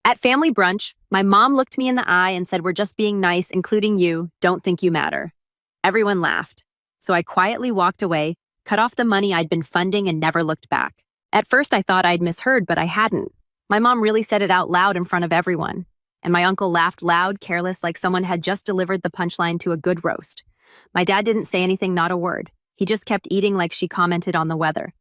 At family brunch, my mom looked me in the eye and said, "We're just being nice, including you. Don't think you matter." Everyone laughed. So I quietly walked away, cut off the money I'd been funding, and never looked back. At first, I thought I'd misheard, but I hadn't. My mom really said it out loud in front of everyone. And my uncle laughed loud, careless, like someone had just delivered the punchline to a good roast. My dad didn't say anything, not a word. He just kept eating like she commented on the weather.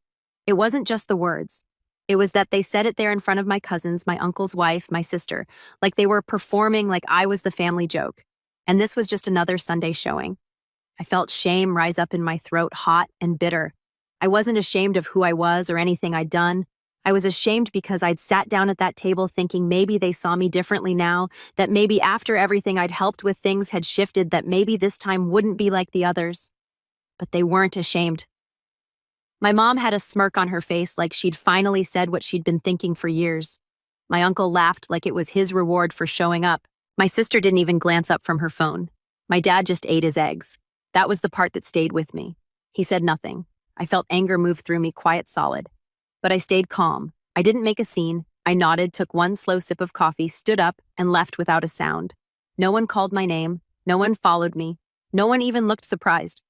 It wasn't just the words. It was that they said it there in front of my cousins, my uncle's wife, my sister, like they were performing like I was the family joke. And this was just another Sunday showing. I felt shame rise up in my throat, hot and bitter. I wasn't ashamed of who I was or anything I'd done. I was ashamed because I'd sat down at that table thinking maybe they saw me differently now, that maybe after everything I'd helped with things had shifted, that maybe this time wouldn't be like the others. But they weren't ashamed. My mom had a smirk on her face like she'd finally said what she'd been thinking for years. My uncle laughed like it was his reward for showing up. My sister didn't even glance up from her phone. My dad just ate his eggs. That was the part that stayed with me. He said nothing. I felt anger move through me, quiet, solid. But I stayed calm. I didn't make a scene. I nodded, took one slow sip of coffee, stood up, and left without a sound. No one called my name. No one followed me. No one even looked surprised.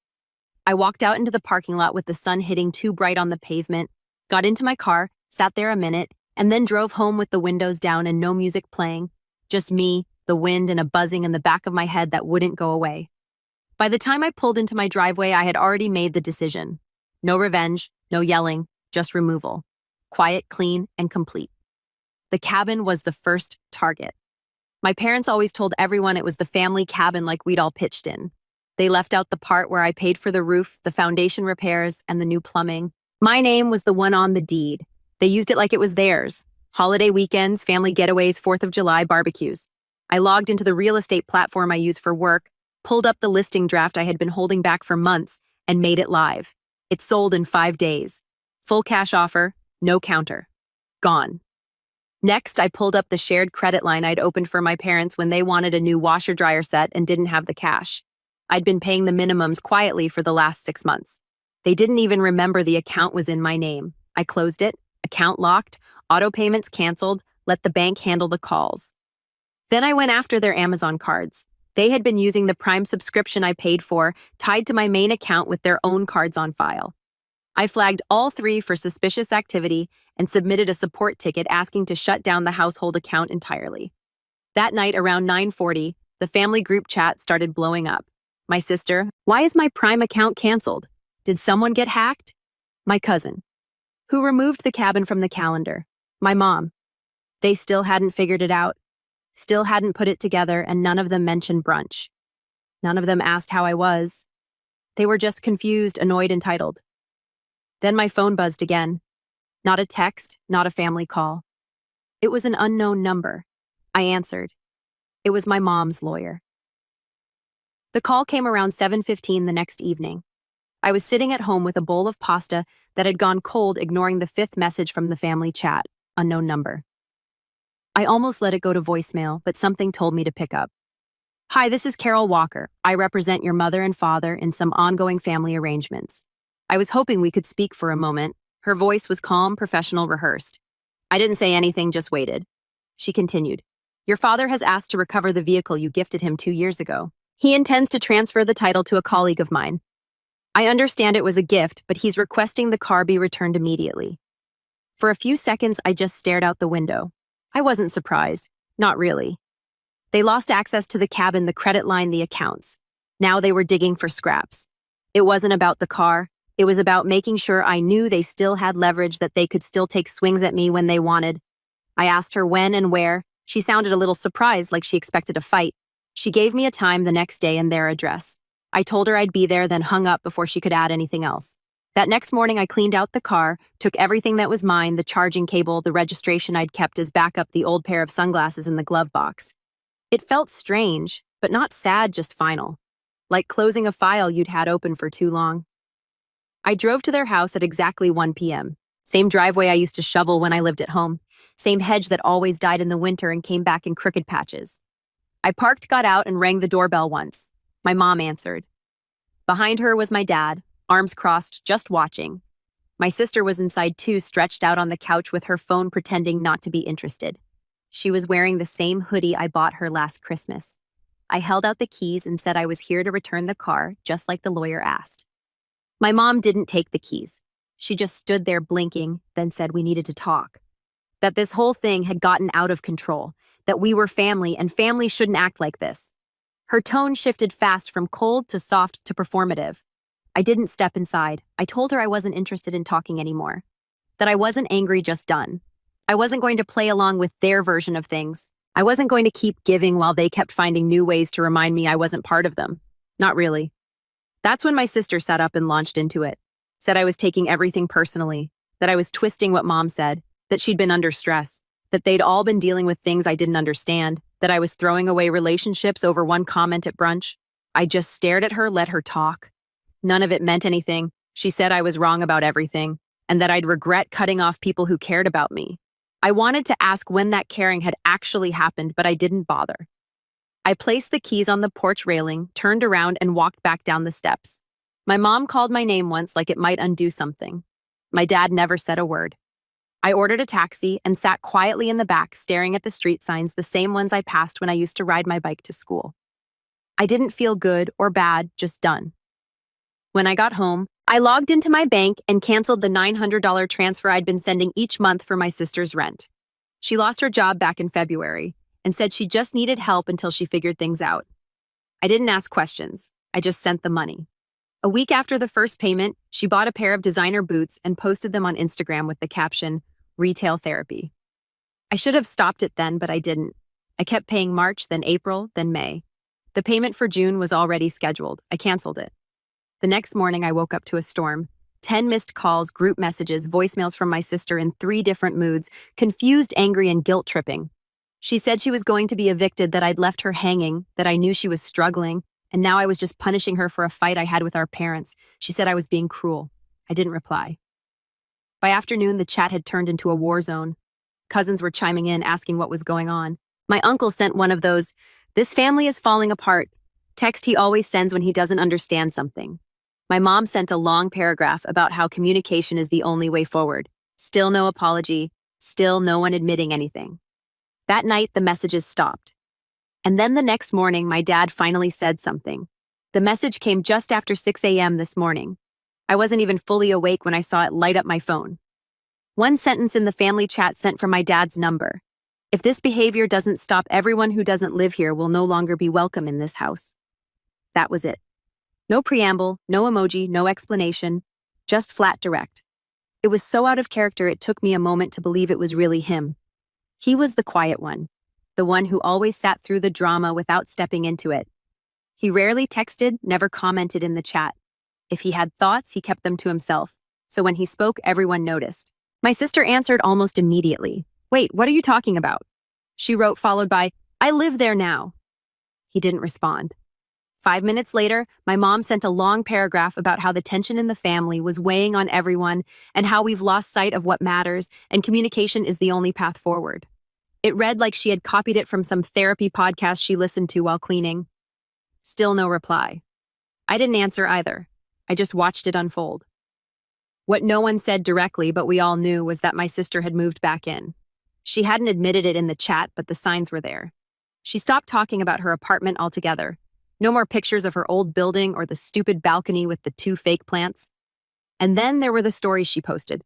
I walked out into the parking lot with the sun hitting too bright on the pavement, got into my car, sat there a minute, and then drove home with the windows down and no music playing. Just me, the wind, and a buzzing in the back of my head that wouldn't go away. By the time I pulled into my driveway, I had already made the decision. No revenge, no yelling, just removal. Quiet, clean, and complete. The cabin was the first target. My parents always told everyone it was the family cabin like we'd all pitched in. They left out the part where I paid for the roof, the foundation repairs, and the new plumbing. My name was the one on the deed. They used it like it was theirs. Holiday weekends, family getaways, 4th of July barbecues. I logged into the real estate platform I use for work, pulled up the listing draft I had been holding back for months, and made it live. It sold in 5 days. Full cash offer, no counter. Gone. Next, I pulled up the shared credit line I'd opened for my parents when they wanted a new washer-dryer set and didn't have the cash. I'd been paying the minimums quietly for the last 6 months. They didn't even remember the account was in my name. I closed it, account locked, auto payments canceled, let the bank handle the calls. Then I went after their Amazon cards. They had been using the Prime subscription I paid for, tied to my main account with their own cards on file. I flagged all 3 for suspicious activity and submitted a support ticket asking to shut down the household account entirely. That night around 9:40, the family group chat started blowing up. My sister, "Why is my Prime account canceled? Did someone get hacked?" My cousin, "Who removed the cabin from the calendar?" My mom. They still hadn't figured it out, still hadn't put it together, and none of them mentioned brunch. None of them asked how I was. They were just confused, annoyed, entitled. Then my phone buzzed again. Not a text, not a family call. It was an unknown number. I answered. It was my mom's lawyer. The call came around 7:15 the next evening. I was sitting at home with a bowl of pasta that had gone cold, ignoring the 5th message from the family chat, unknown number. I almost let it go to voicemail, but something told me to pick up. "Hi, this is Carol Walker. I represent your mother and father in some ongoing family arrangements. I was hoping we could speak for a moment." Her voice was calm, professional, rehearsed. I didn't say anything, just waited. She continued. "Your father has asked to recover the vehicle you gifted him 2 years ago. He intends to transfer the title to a colleague of mine. I understand it was a gift, but he's requesting the car be returned immediately." For a few seconds, I just stared out the window. I wasn't surprised. Not really. They lost access to the cabin, the credit line, the accounts. Now they were digging for scraps. It wasn't about the car. It was about making sure I knew they still had leverage, that they could still take swings at me when they wanted. I asked her when and where. She sounded a little surprised, like she expected a fight. She gave me a time the next day and their address. I told her I'd be there, then hung up before she could add anything else. That next morning, I cleaned out the car, took everything that was mine, the charging cable, the registration I'd kept as backup, the old pair of sunglasses in the glove box. It felt strange, but not sad, just final. Like closing a file you'd had open for too long. I drove to their house at exactly 1 p.m. Same driveway I used to shovel when I lived at home. Same hedge that always died in the winter and came back in crooked patches. I parked, got out, and rang the doorbell once. My mom answered. Behind her was my dad, arms crossed, just watching. My sister was inside too, stretched out on the couch with her phone, pretending not to be interested. She was wearing the same hoodie I bought her last Christmas. I held out the keys and said I was here to return the car, just like the lawyer asked. My mom didn't take the keys. She just stood there blinking, then said we needed to talk. That this whole thing had gotten out of control, that we were family and families shouldn't act like this. Her tone shifted fast from cold to soft to performative. I didn't step inside. I told her I wasn't interested in talking anymore. That I wasn't angry, just done. I wasn't going to play along with their version of things. I wasn't going to keep giving while they kept finding new ways to remind me I wasn't part of them. Not really. That's when my sister sat up and launched into it. Said I was taking everything personally, that I was twisting what mom said, that she'd been under stress, that they'd all been dealing with things I didn't understand, that I was throwing away relationships over one comment at brunch. I just stared at her, let her talk. None of it meant anything. She said I was wrong about everything, and that I'd regret cutting off people who cared about me. I wanted to ask when that caring had actually happened, but I didn't bother. I placed the keys on the porch railing, turned around, and walked back down the steps. My mom called my name once like it might undo something. My dad never said a word. I ordered a taxi and sat quietly in the back, staring at the street signs, the same ones I passed when I used to ride my bike to school. I didn't feel good or bad, just done. When I got home, I logged into my bank and canceled the $900 transfer I'd been sending each month for my sister's rent. She lost her job back in February and said she just needed help until she figured things out. I didn't ask questions. I just sent the money. A week after the first payment, she bought a pair of designer boots and posted them on Instagram with the caption, "Retail Therapy." I should have stopped it then, but I didn't. I kept paying March, then April, then May. The payment for June was already scheduled. I canceled it. The next morning, I woke up to a storm. 10 missed calls, group messages, voicemails from my sister in 3 different moods, confused, angry, and guilt-tripping. She said she was going to be evicted, that I'd left her hanging, that I knew she was struggling, and now I was just punishing her for a fight I had with our parents. She said I was being cruel. I didn't reply. By afternoon, the chat had turned into a war zone. Cousins were chiming in, asking what was going on. My uncle sent one of those, "This family is falling apart," text he always sends when he doesn't understand something. My mom sent a long paragraph about how communication is the only way forward. Still no apology, still no one admitting anything. That night, the messages stopped. And then the next morning, my dad finally said something. The message came just after 6 a.m. this morning. I wasn't even fully awake when I saw it light up my phone. One sentence in the family chat sent from my dad's number. "If this behavior doesn't stop, everyone who doesn't live here will no longer be welcome in this house." That was it. No preamble, no emoji, no explanation, just flat direct. It was so out of character it took me a moment to believe it was really him. He was the quiet one, the one who always sat through the drama without stepping into it. He rarely texted, never commented in the chat. If he had thoughts, he kept them to himself, so when he spoke, everyone noticed. My sister answered almost immediately. "Wait, what are you talking about?" She wrote, followed by, "I live there now." He didn't respond. 5 minutes later, my mom sent a long paragraph about how the tension in the family was weighing on everyone and how we've lost sight of what matters and communication is the only path forward. It read like she had copied it from some therapy podcast she listened to while cleaning. Still no reply. I didn't answer either. I just watched it unfold. What no one said directly, but we all knew, was that my sister had moved back in. She hadn't admitted it in the chat, but the signs were there. She stopped talking about her apartment altogether. No more pictures of her old building or the stupid balcony with the 2 fake plants. And then there were the stories she posted.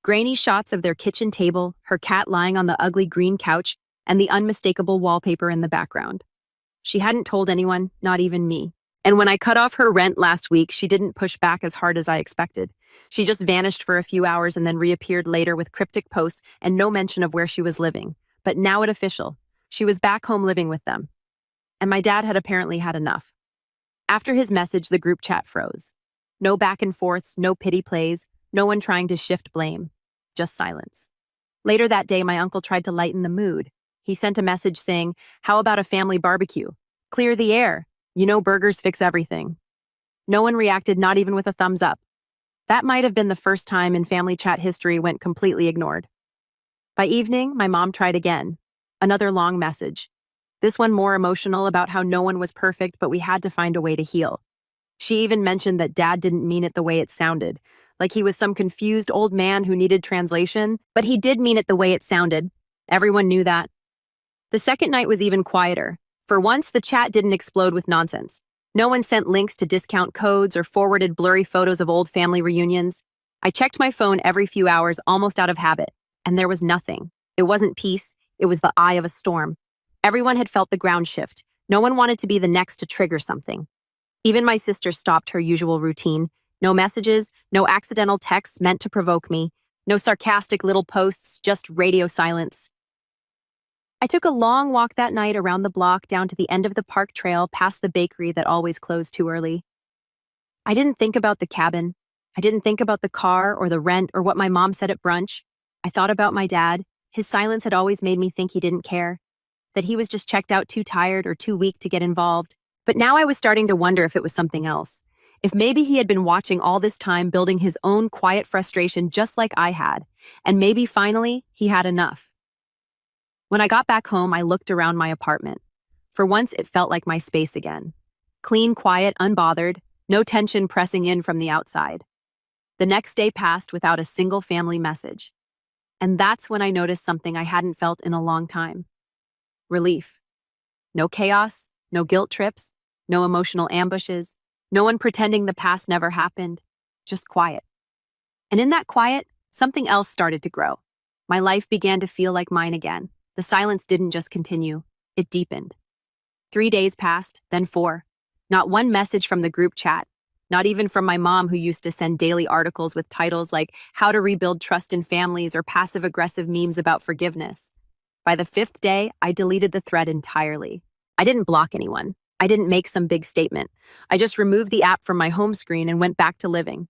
Grainy shots of their kitchen table, her cat lying on the ugly green couch, and the unmistakable wallpaper in the background. She hadn't told anyone, not even me. And when I cut off her rent last week, she didn't push back as hard as I expected. She just vanished for a few hours and then reappeared later with cryptic posts and no mention of where she was living. But now it official. She was back home living with them. And my dad had apparently had enough. After his message, the group chat froze. No back and forths, no pity plays, no one trying to shift blame. Just silence. Later that day, my uncle tried to lighten the mood. He sent a message saying, "How about a family barbecue? Clear the air. You know burgers fix everything." No one reacted, not even with a thumbs up. That might have been the first time in family chat history went completely ignored. By evening, my mom tried again. Another long message. This one more emotional, about how no one was perfect, but we had to find a way to heal. She even mentioned that Dad didn't mean it the way it sounded, like he was some confused old man who needed translation, but he did mean it the way it sounded. Everyone knew that. The second night was even quieter. For once, the chat didn't explode with nonsense. No one sent links to discount codes or forwarded blurry photos of old family reunions. I checked my phone every few hours, almost out of habit, and there was nothing. It wasn't peace, it was the eye of a storm. Everyone had felt the ground shift. No one wanted to be the next to trigger something. Even my sister stopped her usual routine. No messages, no accidental texts meant to provoke me, no sarcastic little posts, just radio silence. I took a long walk that night around the block down to the end of the park trail past the bakery that always closed too early. I didn't think about the cabin. I didn't think about the car or the rent or what my mom said at brunch. I thought about my dad. His silence had always made me think he didn't care, that he was just checked out too tired or too weak to get involved. But now I was starting to wonder if it was something else. If maybe he had been watching all this time building his own quiet frustration just like I had, and maybe finally he had enough. When I got back home, I looked around my apartment. For once, it felt like my space again. Clean, quiet, unbothered, no tension pressing in from the outside. The next day passed without a single family message. And that's when I noticed something I hadn't felt in a long time. Relief. No chaos, no guilt trips, no emotional ambushes, no one pretending the past never happened, just quiet. And in that quiet, something else started to grow. My life began to feel like mine again. The silence didn't just continue, it deepened. 3 days passed, then 4. Not one message from the group chat, not even from my mom who used to send daily articles with titles like How to Rebuild Trust in Families or passive-aggressive memes about forgiveness. By the 5th day, I deleted the thread entirely. I didn't block anyone. I didn't make some big statement. I just removed the app from my home screen and went back to living.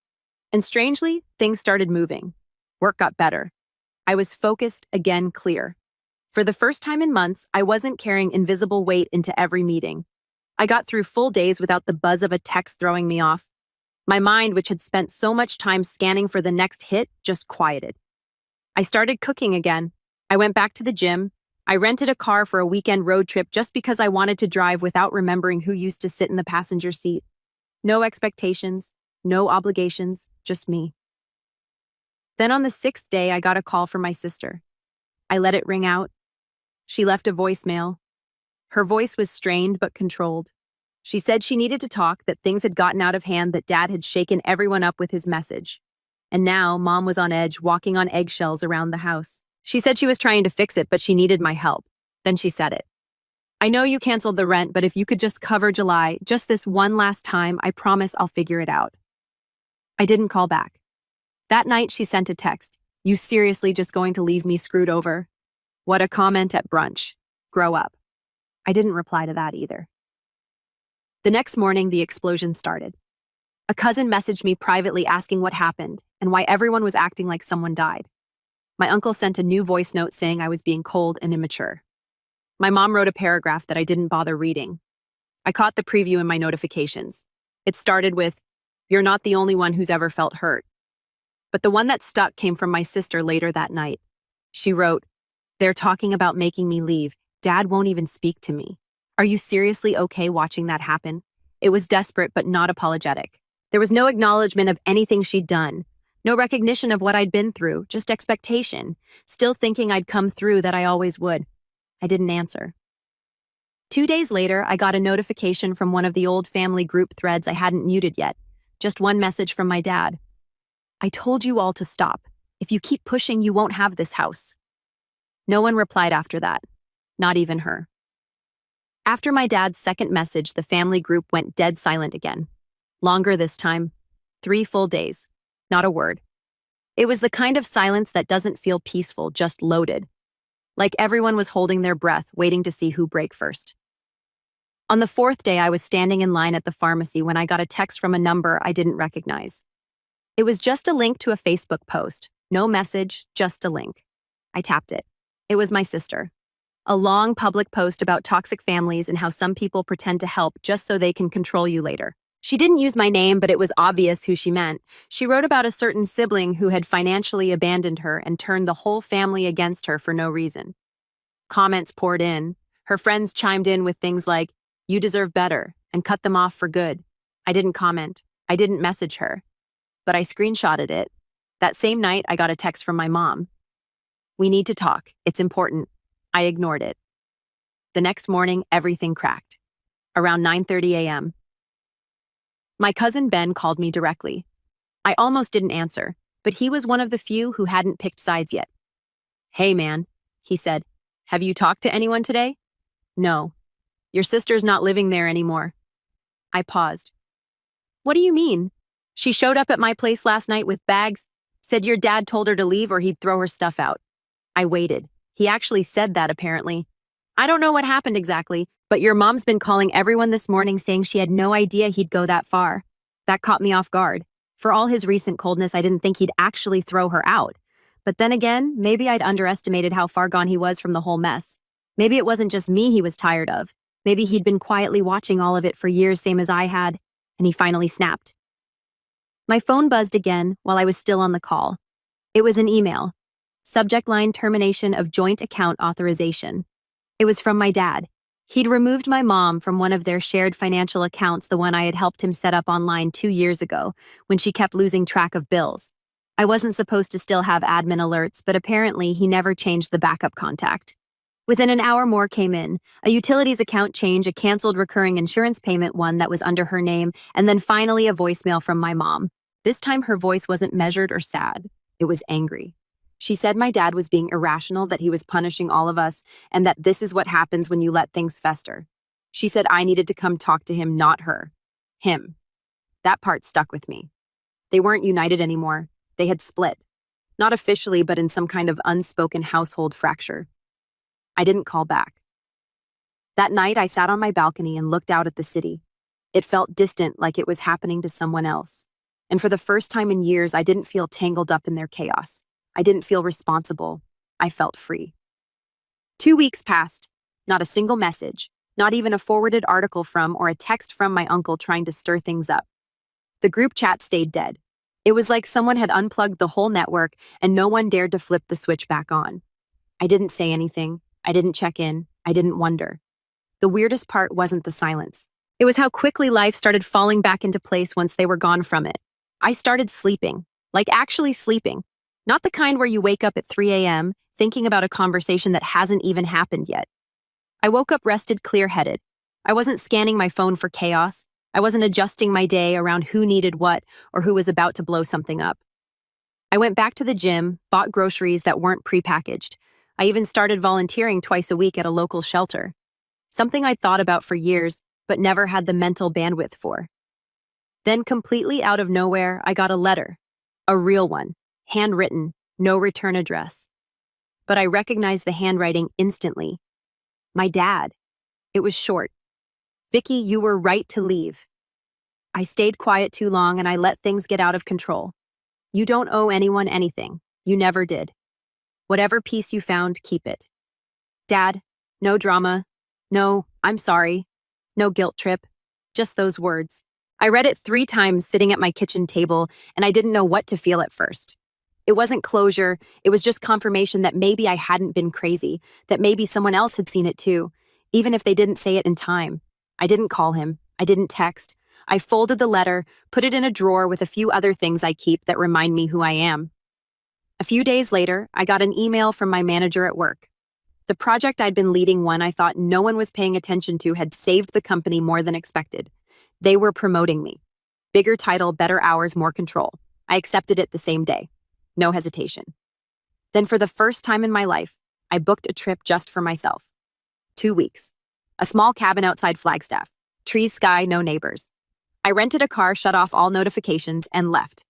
And strangely, things started moving. Work got better. I was focused, again clear. For the first time in months, I wasn't carrying invisible weight into every meeting. I got through full days without the buzz of a text throwing me off. My mind, which had spent so much time scanning for the next hit, just quieted. I started cooking again. I went back to the gym. I rented a car for a weekend road trip just because I wanted to drive without remembering who used to sit in the passenger seat. No expectations, no obligations, just me. Then on the 6th day, I got a call from my sister. I let it ring out. She left a voicemail. Her voice was strained but controlled. She said she needed to talk, that things had gotten out of hand, that Dad had shaken everyone up with his message. And now, Mom was on edge, walking on eggshells around the house. She said she was trying to fix it, but she needed my help. Then she said it. I know you canceled the rent, but if you could just cover July, just this one last time, I promise I'll figure it out. I didn't call back. That night, she sent a text. You seriously just going to leave me screwed over? What a comment at brunch. Grow up. I didn't reply to that either. The next morning, the explosion started. A cousin messaged me privately asking what happened and why everyone was acting like someone died. My uncle sent a new voice note saying I was being cold and immature. My mom wrote a paragraph that I didn't bother reading. I caught the preview in my notifications. It started with, "You're not the only one who's ever felt hurt." But the one that stuck came from my sister later that night. She wrote, "They're talking about making me leave. Dad won't even speak to me. Are you seriously okay watching that happen?" It was desperate but not apologetic. There was no acknowledgement of anything she'd done. No recognition of what I'd been through, just expectation. Still thinking I'd come through, that I always would. I didn't answer. 2 days later, I got a notification from one of the old family group threads I hadn't muted yet. Just one message from my dad. "I told you all to stop. If you keep pushing, you won't have this house." No one replied after that. Not even her. After my dad's second message, the family group went dead silent again. Longer this time. 3 full days. Not a word. It was the kind of silence that doesn't feel peaceful, just loaded. Like everyone was holding their breath, waiting to see who break first. On the 4th day, I was standing in line at the pharmacy when I got a text from a number I didn't recognize. It was just a link to a Facebook post. No message, just a link. I tapped it. It was my sister. A long public post about toxic families and how some people pretend to help just so they can control you later. She didn't use my name, but it was obvious who she meant. She wrote about a certain sibling who had financially abandoned her and turned the whole family against her for no reason. Comments poured in. Her friends chimed in with things like, "You deserve better," and cut them off for good. I didn't comment. I didn't message her. But I screenshotted it. That same night, I got a text from my mom. "We need to talk. It's important." I ignored it. The next morning, everything cracked. Around 9:30 a.m., my cousin Ben called me directly. I almost didn't answer, but he was one of the few who hadn't picked sides yet. "Hey, man," he said. "Have you talked to anyone today?" "No. Your sister's not living there anymore." I paused. "What do you mean? She showed up at my place last night with bags, said your dad told her to leave or he'd throw her stuff out." I waited. He actually said that, apparently. "I don't know what happened exactly, but your mom's been calling everyone this morning saying she had no idea he'd go that far." That caught me off guard. For all his recent coldness, I didn't think he'd actually throw her out. But then again, maybe I'd underestimated how far gone he was from the whole mess. Maybe it wasn't just me he was tired of. Maybe he'd been quietly watching all of it for years, same as I had, and he finally snapped. My phone buzzed again while I was still on the call. It was an email. Subject line: termination of joint account authorization. It was from my dad. He'd removed my mom from one of their shared financial accounts, the one I had helped him set up online 2 years ago, when she kept losing track of bills. I wasn't supposed to still have admin alerts, but apparently he never changed the backup contact. Within an hour, more came in: a utilities account change, a canceled recurring insurance payment, one that was under her name, and then finally a voicemail from my mom. This time her voice wasn't measured or sad. It was angry. She said my dad was being irrational, that he was punishing all of us, and that this is what happens when you let things fester. She said I needed to come talk to him, not her. Him. That part stuck with me. They weren't united anymore. They had split. Not officially, but in some kind of unspoken household fracture. I didn't call back. That night, I sat on my balcony and looked out at the city. It felt distant, like it was happening to someone else. And for the first time in years, I didn't feel tangled up in their chaos. I didn't feel responsible. I felt free. 2 weeks passed. Not a single message, not even a forwarded article from or a text from my uncle trying to stir things up. The group chat stayed dead. It was like someone had unplugged the whole network and no one dared to flip the switch back on. I didn't say anything. I didn't check in. I didn't wonder. The weirdest part wasn't the silence. It was how quickly life started falling back into place once they were gone from it. I started sleeping, like actually sleeping. Not the kind where you wake up at 3 a.m. thinking about a conversation that hasn't even happened yet. I woke up rested, clear-headed. I wasn't scanning my phone for chaos. I wasn't adjusting my day around who needed what or who was about to blow something up. I went back to the gym, bought groceries that weren't prepackaged. I even started volunteering twice a week at a local shelter. Something I'd thought about for years, but never had the mental bandwidth for. Then, completely out of nowhere, I got a letter. A real one. Handwritten, no return address. But I recognized the handwriting instantly. My dad. It was short. "Vicky, you were right to leave. I stayed quiet too long and I let things get out of control. You don't owe anyone anything. You never did. Whatever peace you found, keep it. Dad, no drama. No, I'm sorry. No guilt trip. Just those words." I read it 3 times sitting at my kitchen table, and I didn't know what to feel at first. It wasn't closure, it was just confirmation that maybe I hadn't been crazy, that maybe someone else had seen it too, even if they didn't say it in time. I didn't call him. I didn't text. I folded the letter, put it in a drawer with a few other things I keep that remind me who I am. A few days later, I got an email from my manager at work. The project I'd been leading, one I thought no one was paying attention to, had saved the company more than expected. They were promoting me. Bigger title, better hours, more control. I accepted it the same day. No hesitation. Then for the first time in my life, I booked a trip just for myself. 2 weeks. A small cabin outside Flagstaff. Trees, sky, no neighbors. I rented a car, shut off all notifications, and left.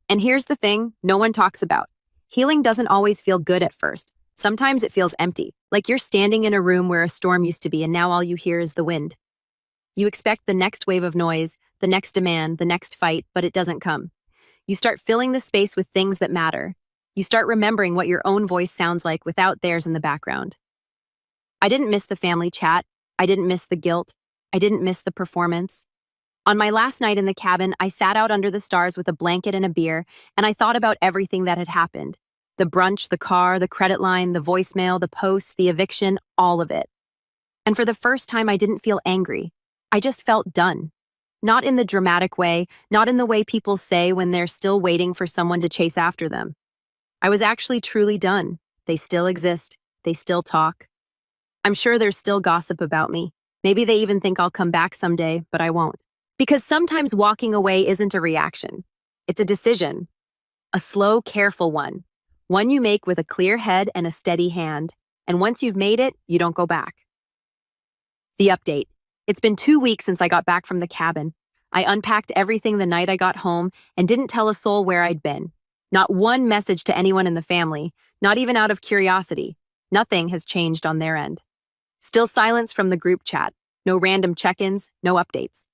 And here's the thing no one talks about. Healing doesn't always feel good at first. Sometimes it feels empty, like you're standing in a room where a storm used to be and now all you hear is the wind. You expect the next wave of noise, the next demand, the next fight, but it doesn't come. You start filling the space with things that matter. You start remembering what your own voice sounds like without theirs in the background. I didn't miss the family chat. I didn't miss the guilt. I didn't miss the performance. On my last night in the cabin, I sat out under the stars with a blanket and a beer, and I thought about everything that had happened. The brunch, the car, the credit line, the voicemail, the posts, the eviction, all of it. And for the first time, I didn't feel angry. I just felt done. Not in the dramatic way, not in the way people say when they're still waiting for someone to chase after them. I was actually truly done. They still exist. They still talk. I'm sure there's still gossip about me. Maybe they even think I'll come back someday, but I won't. Because sometimes walking away isn't a reaction. It's a decision. A slow, careful one. One you make with a clear head and a steady hand. And once you've made it, you don't go back. The update. It's been 2 weeks since I got back from the cabin. I unpacked everything the night I got home and didn't tell a soul where I'd been. Not one message to anyone in the family, not even out of curiosity. Nothing has changed on their end. Still silence from the group chat. No random check-ins, no updates.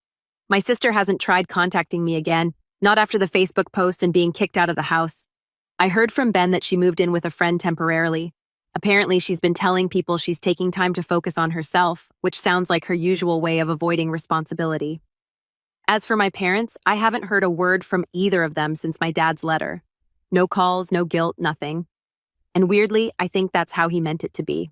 My sister hasn't tried contacting me again, not after the Facebook post and being kicked out of the house. I heard from Ben that she moved in with a friend temporarily. Apparently, she's been telling people she's taking time to focus on herself, which sounds like her usual way of avoiding responsibility. As for my parents, I haven't heard a word from either of them since my dad's letter. No calls, no guilt, nothing. And weirdly, I think that's how he meant it to be.